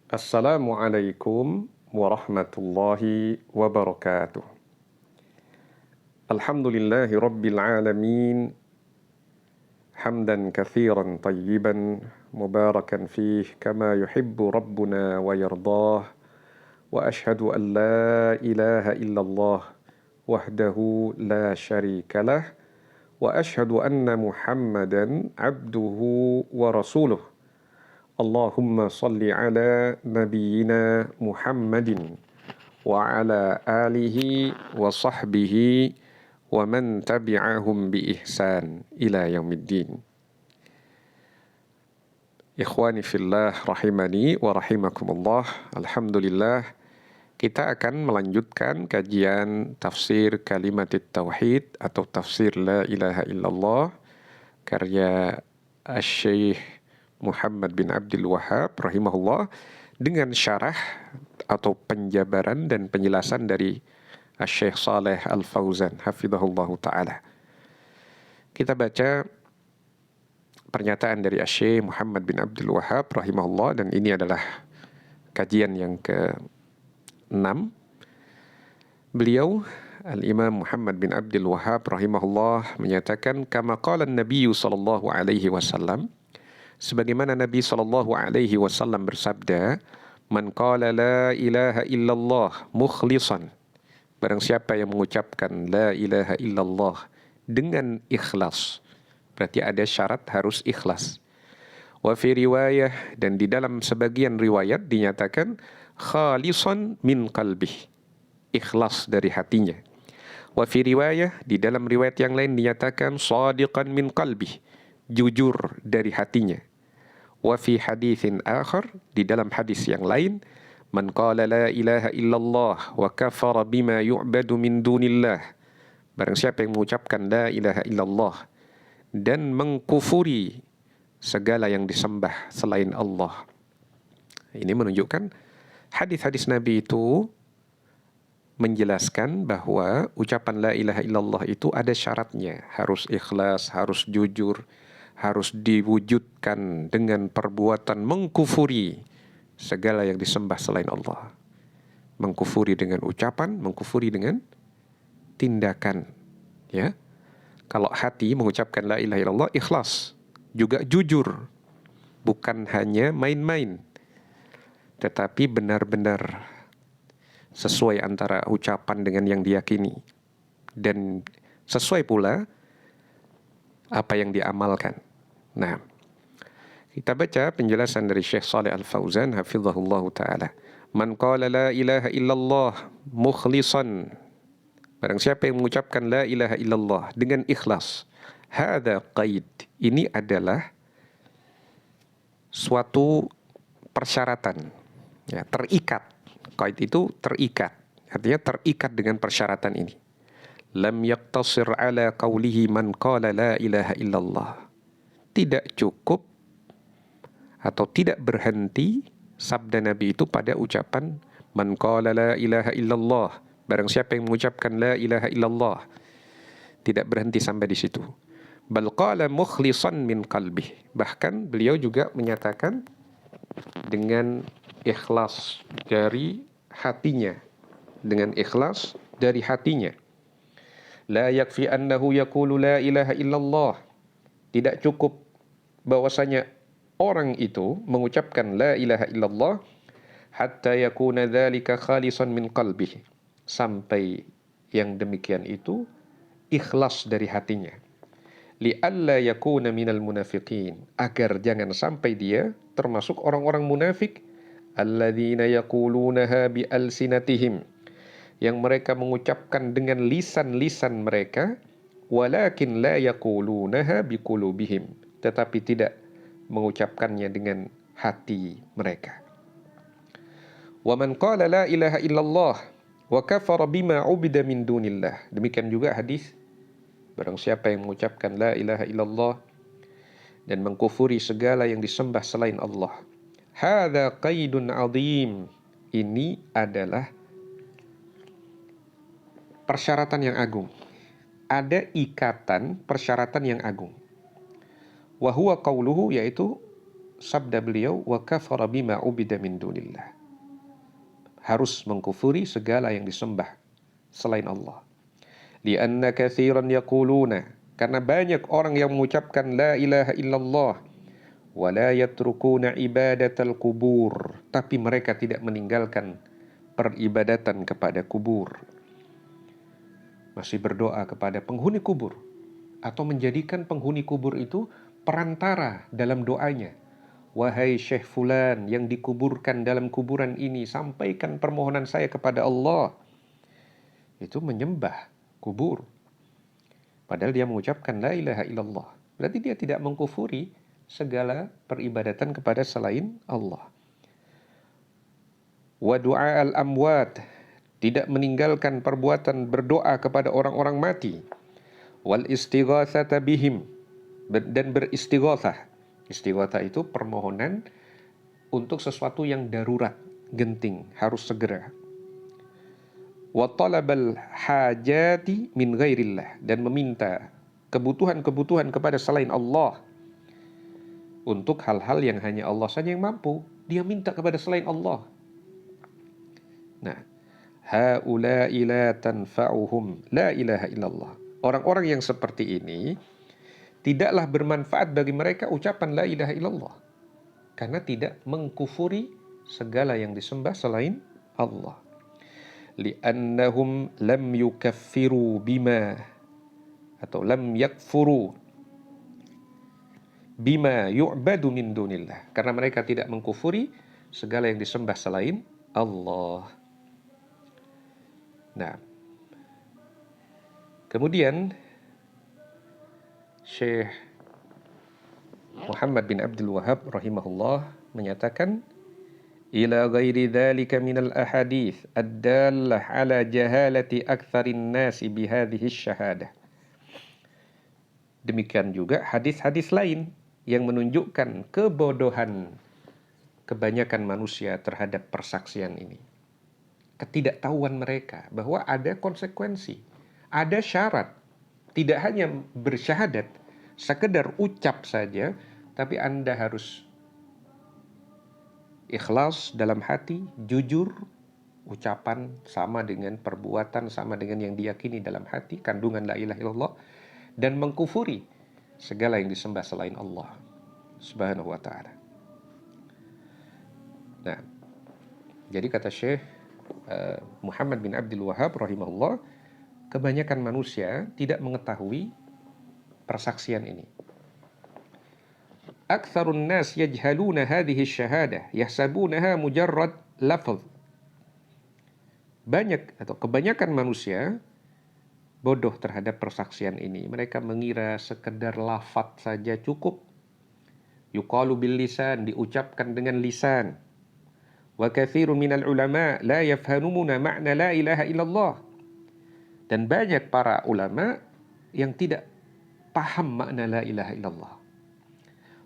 Assalamualaikum warahmatullahi wabarakatuh. Alhamdulillahi rabbil alamin. Hamdan kathiran tayyiban mubarakan fih kama yuhibbu rabbuna wa yardah. Wa ashhadu an la ilaha illallah wahdahu la syarika lah. Wa ashhadu anna Muhammadan abduhu wa rasuluh. Allahumma salli ala nabiyyina Muhammadin wa ala alihi wa sahbihi wa man tabi'ahum bi ihsan ila yaumiddin. Ikhwani fillah rahimani wa rahimakumullah. Alhamdulillah, kita akan melanjutkan kajian tafsir kalimat tauhid atau tafsir la ilaha illallah karya Asy-Syaikh Muhammad bin Abdul Wahhab rahimahullah dengan syarah atau penjabaran dan penjelasan dari Asy-Syaikh Shalih Al-Fauzan hafizahullah ta'ala. Kita baca pernyataan dari Asy-Syaikh Muhammad bin Abdul Wahhab rahimahullah, dan ini adalah kajian yang ke-6. Beliau Al-Imam Muhammad bin Abdul Wahhab rahimahullah menyatakan, kama qala an-nabiy sallallahu alaihi wasallam, sebagaimana Nabi sallallahu alaihi wasallam bersabda, man qala la ilaha illallah mukhlishan, barang siapa yang mengucapkan la ilaha illallah dengan ikhlas, berarti ada syarat harus ikhlas. Wa fi riwayah, dan di dalam sebagian riwayat dinyatakan khalisan min qalbih, ikhlas dari hatinya. Wa fi riwayah, di dalam riwayat yang lain dinyatakan shadiqan min qalbih, jujur dari hatinya. Wa fi haditsin akhar, di dalam hadis yang lain, man qala la ilaha illallah wa kafara bima yu'badu min dunillah, barang siapa yang mengucapkan la ilaha illallah dan mengkufuri segala yang disembah selain Allah. Ini menunjukkan hadis-hadis Nabi itu menjelaskan bahwa ucapan la ilaha illallah itu ada syaratnya, harus ikhlas, harus jujur, harus diwujudkan dengan perbuatan mengkufuri segala yang disembah selain Allah. Mengkufuri dengan ucapan, mengkufuri dengan tindakan. Ya, kalau hati mengucapkan la ilaha illallah ikhlas, juga jujur, bukan hanya main-main, tetapi benar-benar sesuai antara ucapan dengan yang diyakini, dan sesuai pula apa yang diamalkan. Nah, kita baca penjelasan dari Syekh Shalih Al-Fauzan hafizahullah ta'ala. Man qala la ilaha illallah mukhlisan, barang siapa yang mengucapkan la ilaha illallah dengan ikhlas, hadza qaid, ini adalah suatu persyaratan, ya, terikat. Qaid itu terikat, artinya terikat dengan persyaratan ini. Lam yaqtasir ala qawlihi man qala la ilaha illallah, tidak cukup atau tidak berhenti sabda Nabi itu pada ucapan man qala la ilaha illallah, barang siapa yang mengucapkan la ilaha illallah, tidak berhenti sampai di situ. Bal qala mukhlishan min qalbih, bahkan beliau juga menyatakan dengan ikhlas dari hatinya, dengan ikhlas dari hatinya. La yakfi annahu yaqulu la ilaha illallah, tidak cukup bahwasanya orang itu mengucapkan la ilaha illallah hatta yakuna dzalika khalisan min qalbih, sampai yang demikian itu ikhlas dari hatinya. Li'alla yakuna minal munafiqin, agar jangan sampai dia termasuk orang-orang munafik, alladzina yaqulunaha bi alsinatihim, yang mereka mengucapkan dengan lisan-lisan mereka, walakin la yaqulunaha bi qulubihim, tetapi tidak mengucapkannya dengan hati mereka. Wa man qala la ilaha illallah wa kafara bima ubida min dunillah, demikian juga hadis, barang siapa yang mengucapkan la ilaha illallah dan mengkufuri segala yang disembah selain Allah, hadza qaidun azim, ini adalah persyaratan yang agung, ada ikatan persyaratan yang agung. Wa huwa qauluhu, yaitu sabda beliau, wa kafara bima ubida min dunillah. Harus mengkufuri segala yang disembah selain Allah. Lianna katsiran yaquluna, karena banyak orang yang mengucapkan la ilaha illallah wa la yatrukuna ibadatal kubur, tapi mereka tidak meninggalkan peribadatan kepada kubur. Masih berdoa kepada penghuni kubur atau menjadikan penghuni kubur itu perantara dalam doanya. Wahai Syekh Fulan yang dikuburkan dalam kuburan ini, sampaikan permohonan saya kepada Allah. Itu menyembah kubur. Padahal dia mengucapkan la ilaha illallah. Berarti dia tidak mengkufuri segala peribadatan kepada selain Allah. Wa du'a al-amwat, tidak meninggalkan perbuatan berdoa kepada orang-orang mati. Wal istighatsata bihim, dan beristighatsah. Istighatsah itu permohonan untuk sesuatu yang darurat, genting, harus segera. Wa talabal hajati min ghairillah, dan meminta kebutuhan-kebutuhan kepada selain Allah. Untuk hal-hal yang hanya Allah saja yang mampu, dia minta kepada selain Allah. Nah, haula'i la tanfa'uhum la ilaha illallah. Orang-orang yang seperti ini tidaklah bermanfaat bagi mereka ucapan la ilaha illallah, karena tidak mengkufuri segala yang disembah selain Allah. Li'annahum lam yukaffiru bima, atau lam yakfuru bima yu'badu min dunillah, karena mereka tidak mengkufuri segala yang disembah selain Allah. Nah, kemudian Syekh Muhammad bin Abdul Wahhab rahimahullah menyatakan, ila ghairi dzalika minal ahadits ad-dallah ala jahalati aktsarin nasi bihadhihi syahadah. Demikian juga hadis-hadis lain yang menunjukkan kebodohan kebanyakan manusia terhadap persaksian ini. Ketidaktahuan mereka bahwa ada konsekuensi, ada syarat. Tidak hanya bersyahadat, sekedar ucap saja, tapi Anda harus ikhlas dalam hati, jujur, ucapan sama dengan perbuatan, sama dengan yang diyakini dalam hati, kandungan la ilaha illallah, dan mengkufuri segala yang disembah selain Allah Subhanahu wa ta'ala. Nah, jadi kata Syekh Muhammad bin Abdul Wahhab rahimahullah, kebanyakan manusia tidak mengetahui persaksian ini. Aktsarun nas yajhaluna hadhihi syahadah yahsabunaha mujarrad lafaz. Banyak atau kebanyakan manusia bodoh terhadap persaksian ini. Mereka mengira sekedar lafaz saja cukup. Yuqalu bil lisan, diucapkan dengan lisan. Wa katsirun minal ulama la yafhamuna ma'na la ilaha illallah. Dan banyak para ulama yang tidak paham makna la ilaha illallah.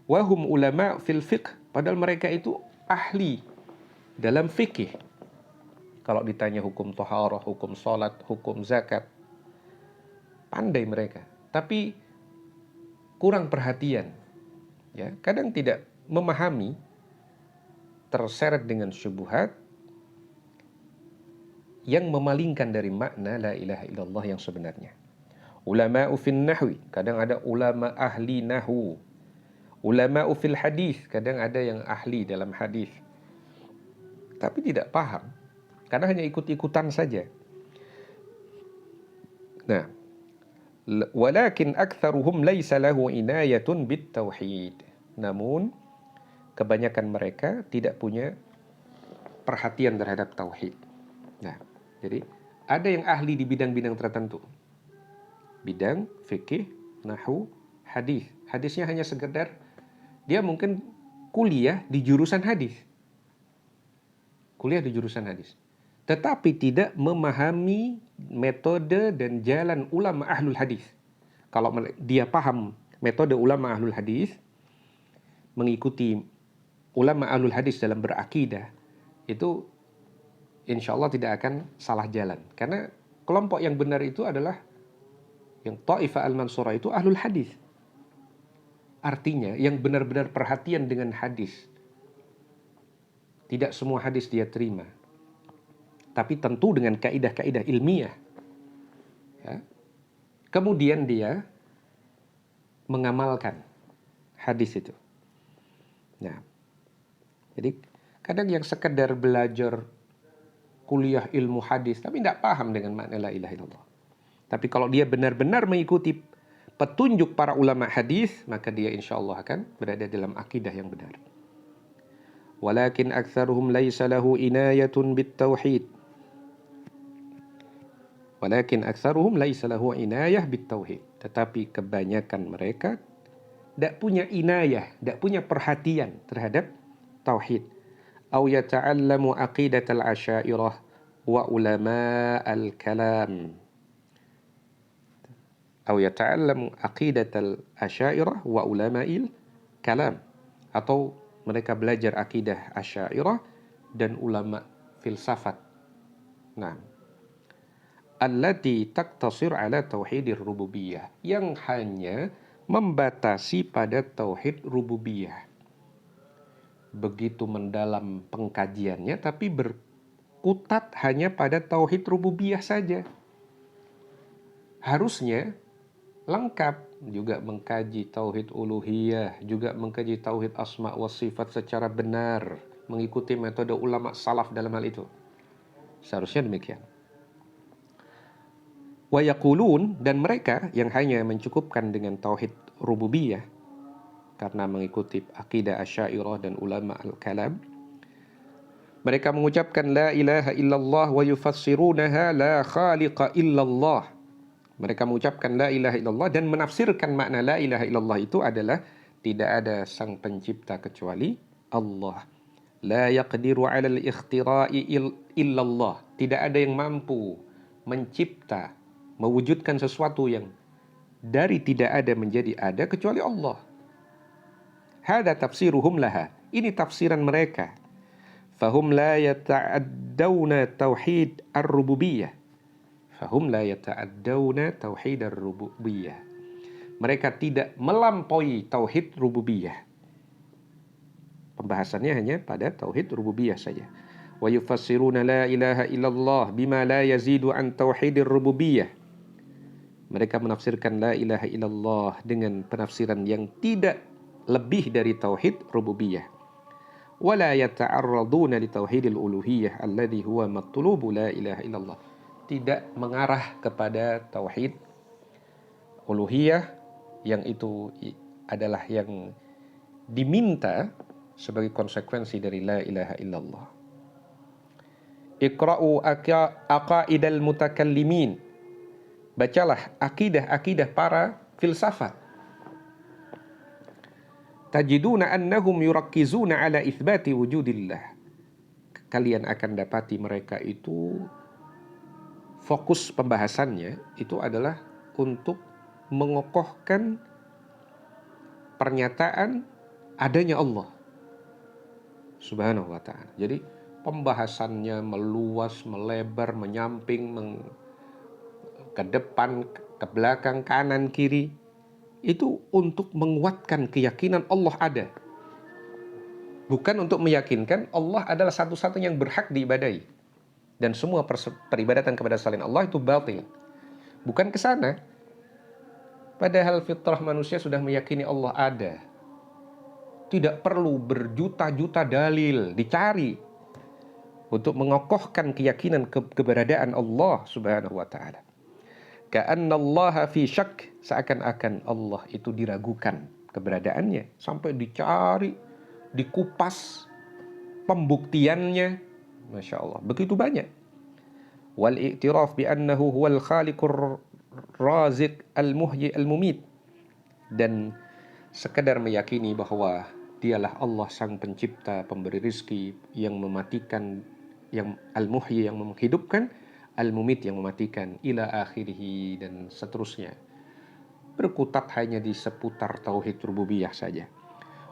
Wahum ulama fil fiqh, padahal mereka itu ahli dalam fikih. Kalau ditanya hukum thaharah, hukum salat, hukum zakat, pandai mereka. Tapi kurang perhatian. Ya, kadang tidak memahami, terseret dengan syubhat yang memalingkan dari makna la ilaha illallah yang sebenarnya. Ulama'u fil nahwi, kadang ada ulama ahli nahwu. Ulama'u fil hadis, kadang ada yang ahli dalam hadis. Tapi tidak paham, karena hanya ikut-ikutan saja. Nah, walakin aktsaruhum laisa lahu inayatun bit tauhid. Namun kebanyakan mereka tidak punya perhatian terhadap tauhid. Nah, jadi ada yang ahli di bidang-bidang tertentu. Bidang fikih, nahwu, hadis. Hadisnya hanya sekedar dia mungkin kuliah di jurusan hadis. Kuliah di jurusan hadis. Tetapi tidak memahami metode dan jalan ulama ahlul hadis. Kalau dia paham metode ulama ahlul hadis, mengikuti ulama ahlul hadis dalam berakidah, itu insya Allah tidak akan salah jalan. Karena kelompok yang benar itu adalah yang Ta'ifah al-Mansurah itu ahlul hadis. Artinya yang benar-benar perhatian dengan hadis. Tidak semua hadis dia terima. Tapi tentu dengan kaidah-kaidah ilmiah. Ya. Kemudian dia mengamalkan hadis itu. Nah, jadi kadang yang sekedar belajar kuliah ilmu hadis tapi tidak paham dengan makna la ilaha illallah. Tapi kalau dia benar-benar mengikuti petunjuk para ulama hadis, maka dia insya Allah akan berada dalam akidah yang benar. Walakin aktsaruhum laisa lahu inayatun bit-tauhid. Walakin aktsaruhum laisa lahu inayah bit-tauhid. Tetapi kebanyakan mereka tidak punya inayah, tidak punya perhatian terhadap tauhid. Au yata'allamu aqidatal asy'ariyah wa ulama al-kalam. Au yata'allamu aqidatal asy'ariyah wa ulama'il kalam. Atau mereka belajar akidah asy'ariyah dan ulama filsafat. Nah, allati taktasir ala tauhidir rububiyah, yang hanya membatasi pada tauhid rububiyah. Begitu mendalam pengkajiannya tapi berkutat hanya pada tauhid rububiyah saja. Harusnya lengkap juga mengkaji tauhid uluhiyah, juga mengkaji tauhid asma wa sifat secara benar, mengikuti metode ulama salaf dalam hal itu. Seharusnya demikian. Wa yaqulun, dan mereka yang hanya mencukupkan dengan tauhid rububiyah karena mengikuti akidah asy'ariyah dan ulama al-kalam, mereka mengucapkan la ilaha illallah wa yufassirunaha la khaliqa illallah. Mereka mengucapkan la ilaha illallah dan menafsirkan makna la ilaha illallah itu adalah tidak ada sang pencipta kecuali Allah. La yaqdiru 'ala al-ikhtira'i illallah. Tidak ada yang mampu mencipta, mewujudkan sesuatu yang dari tidak ada menjadi ada kecuali Allah. Hada tafsiruhum laha. Ini tafsiran mereka. Fahum la yata'addawna tauhid ar-rububiyah. Fahum la yata'addawna tauhid ar-rububiyah. Mereka tidak melampaui tauhid rububiyah. Pembahasannya hanya pada tauhid rububiyah saja. Wa yufassiruna la ilaha illallah bima la yazidu an tauhidir rububiyah. Mereka menafsirkan la ilaha illallah dengan penafsiran yang tidak lebih dari tauhid rububiyah. Wala yata'arraduna li tauhidil uluhiyah alladhi huwa matlubu la ilaha illallah. Tidak mengarah kepada tauhid uluhiyah yang itu adalah yang diminta sebagai konsekuensi dari la ilaha illallah. Iqra'u aqaidal mutakallimin. Bacalah akidah-akidah para filsafat. Tajiduna annahum yurakkizuna ala itsbati wujudillah. Kalian akan dapati mereka itu fokus pembahasannya itu adalah untuk mengokohkan pernyataan adanya Allah Subhanahu wa ta'ala. Jadi pembahasannya meluas, melebar, menyamping, ke depan, ke belakang, kanan, kiri. Itu untuk menguatkan keyakinan Allah ada. Bukan untuk meyakinkan Allah adalah satu-satunya yang berhak diibadahi. Dan semua peribadatan kepada selain Allah itu batil. Bukan ke sana. Padahal fitrah manusia sudah meyakini Allah ada. Tidak perlu berjuta-juta dalil dicari untuk mengokohkan keyakinan keberadaan Allah Subhanahu wa ta'ala. Ka'annallaha fi syak, seakan-akan Allah itu diragukan keberadaannya sampai dicari, dikupas pembuktiannya. Masya Allah, begitu banyak. Wal i'tiraf bi annahu huwal khaliqur raziq al-muhyi al-mumit, dan sekedar meyakini bahwa dialah Allah sang pencipta, pemberi rizki, yang mematikan, yang al-muhyi yang menghidupkan, al-mumit yang mematikan, ila akhirih, dan seterusnya. Berkutat hanya di seputar tauhid rububiyah saja.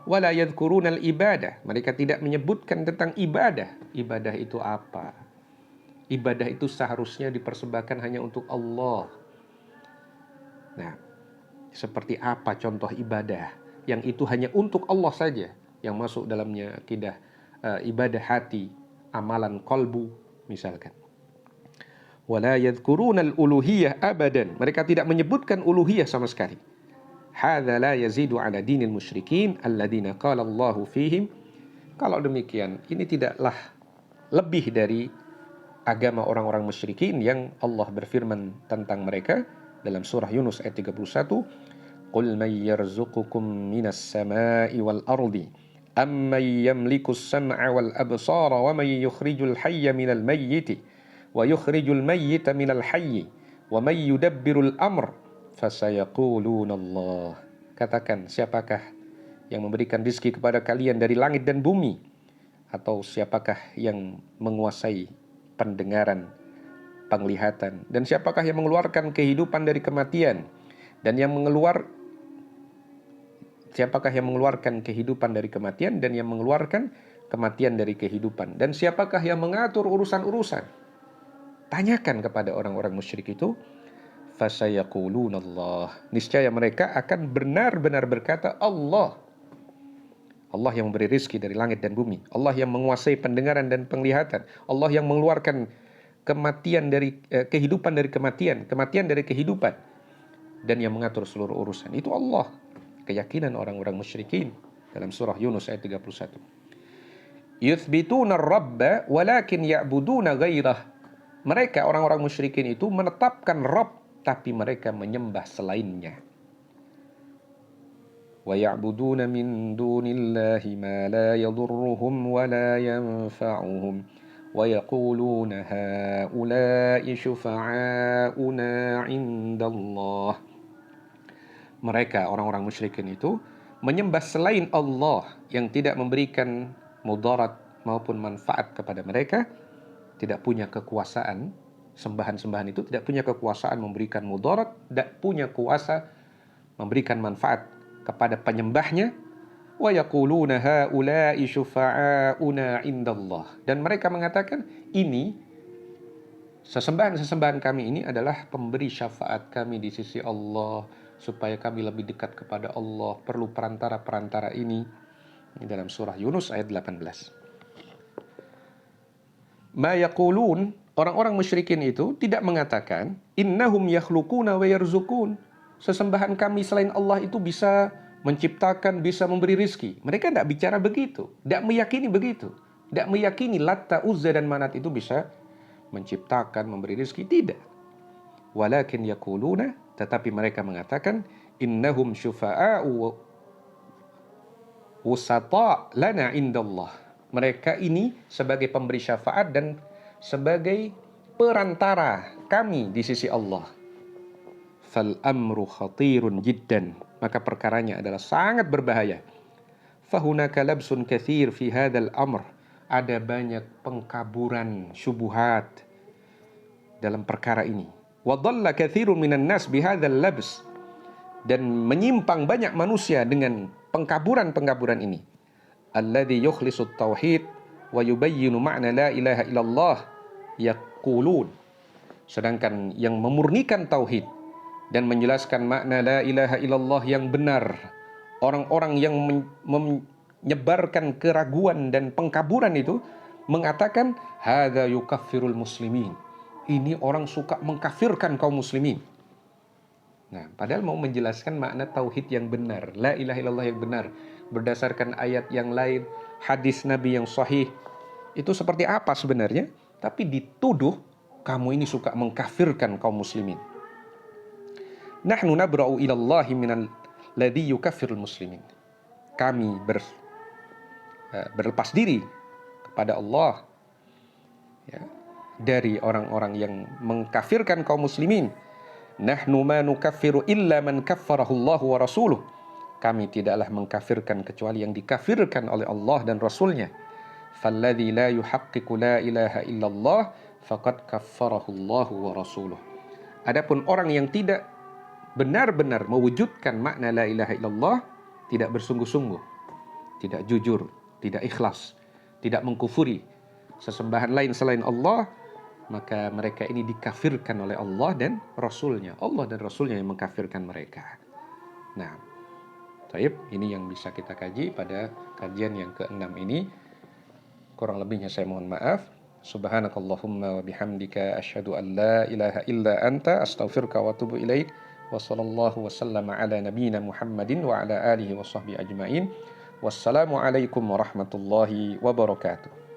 Wala yadhkuruna al-ibadah. Mereka tidak menyebutkan tentang ibadah. Ibadah itu apa? Ibadah itu seharusnya dipersembahkan hanya untuk Allah. Nah, seperti apa contoh ibadah yang itu hanya untuk Allah saja, yang masuk dalamnya akidah ibadah hati, amalan qalbu misalkan. Wala yadhkuruna al-uluhiyah abadan. Mereka tidak menyebutkan uluhiyah sama sekali. Hadza la yazidu ala dinil musyrikin alladziina qala Allahu fihim. Kalau demikian, ini tidaklah lebih dari agama orang-orang musyrikin yang Allah berfirman tentang mereka dalam surah Yunus ayat 31. Qul man yarzuqukum minas sama'i wal ardi amman yamliku as-sam'a wal absara wa man yukhrijul hayya minal mayyiti wa yukhrijul mayyita minal hayyi wa man yudabbirul amr fasayaquluna Allah. Katakan, siapakah yang memberikan rizki kepada kalian dari langit dan bumi, atau siapakah yang menguasai pendengaran, penglihatan, dan siapakah yang mengeluarkan kehidupan dari kematian, dan siapakah yang mengeluarkan kehidupan dari kematian dan yang mengeluarkan kematian dari kehidupan, dan siapakah yang mengatur urusan-urusan. Tanyakan kepada orang-orang musyrik itu, fasayaquluna Allah. Niscaya mereka akan benar-benar berkata Allah. Allah yang memberi rizki dari langit dan bumi, Allah yang menguasai pendengaran dan penglihatan, Allah yang mengeluarkan kematian dari kehidupan dari kematian, kematian dari kehidupan, dan yang mengatur seluruh urusan. Itu Allah. Keyakinan orang-orang musyrikin dalam surah Yunus ayat 31. Yuthbituna ar-rabba walakin ya'buduna ghairah. Mereka orang-orang musyrikin itu menetapkan Rabb, tapi mereka menyembah selainnya. Wa ya'buduna min dunillahi ma la yadurruhum wa la yanfa'uhum wa yaquluna haula'i syufa'auna 'indallah. Mereka orang-orang musyrikin itu menyembah selain Allah yang tidak memberikan mudarat maupun manfaat kepada mereka, tidak punya kekuasaan. Sembahan-sembahan itu tidak punya kekuasaan memberikan mudarat, tidak punya kuasa memberikan manfaat kepada penyembahnya. Wa yaquluna haula'i syufa'auna 'indallah. Dan mereka mengatakan, ini sesembahan-sesembahan kami ini adalah pemberi syafaat kami di sisi Allah, supaya kami lebih dekat kepada Allah, perlu perantara-perantara ini. Ini dalam surah Yunus ayat 18. Ma yaqulun, orang-orang musyrikin itu tidak mengatakan innahum yakhluquna wa yarzukun. Sesembahan kami selain Allah itu bisa menciptakan, bisa memberi rizki. Mereka tidak bicara begitu, tidak meyakini begitu. Tidak meyakini Latta, Uzza dan Manat itu bisa menciptakan, memberi rizki. Tidak. Walakin yaquluna, tetapi mereka mengatakan innahum syufa'a'u wusata' lana indallah. Mereka ini sebagai pemberi syafaat dan sebagai perantara kami di sisi Allah. Fal amru khatirun jiddan. Maka perkaranya adalah sangat berbahaya. Fahunaka labsun kathir fi hadzal amr. Ada banyak pengkaburan syubhat dalam perkara ini. Wa dhalla kathirun minan nas bi hadzal labs. Dan menyimpang banyak manusia dengan pengkaburan-pengkaburan ini. Alladhi yukhlisut tauhid wa yubayyinu ma'na la ilaha illallah yaqulun. Sedangkan yang memurnikan tauhid dan menjelaskan makna la ilaha illallah yang benar, orang-orang yang menyebarkan keraguan dan pengkaburan itu mengatakan hadza yukaffirul muslimin. Ini orang suka mengkafirkan kaum muslimin. Nah, padahal mau menjelaskan makna tauhid yang benar, la ilaha illallah yang benar, berdasarkan ayat yang lain, hadis Nabi yang sahih. Itu seperti apa sebenarnya? Tapi dituduh, kamu ini suka mengkafirkan kaum muslimin. Nahnu nabra'u ilallahi minal ladzi yukaffirul muslimin. Kami berlepas diri kepada Allah, ya, dari orang-orang yang mengkafirkan kaum muslimin. Nahnu ma nukaffiru illa man kaffarahu Allah wa rasuluh. Kami tidaklah mengkafirkan kecuali yang dikafirkan oleh Allah dan Rasulnya. Falladzi la yuhaqqiqu la ilaha illallah faqad kaffarahu Allah wa rasuluh. Adapun orang yang tidak benar-benar mewujudkan makna la ilaha illallah, tidak bersungguh-sungguh, tidak jujur, tidak ikhlas, tidak mengkufuri sesembahan lain selain Allah, maka mereka ini dikafirkan oleh Allah dan Rasulnya. Allah dan Rasulnya yang mengkafirkan mereka. Nah, Taib, ini yang bisa kita kaji pada kajian yang ke-6 ini. Kurang lebihnya saya mohon maaf. Subhanakallahumma wa bihamdika asyhadu an la ilaha illa anta astaghfiruka wa atubu ilaik. Wa sallallahu wa sallama ala nabiyyina Muhammadin wa ala alihi wa sahbihi ajmain. Wassalamualaikum warahmatullahi wabarakatuh.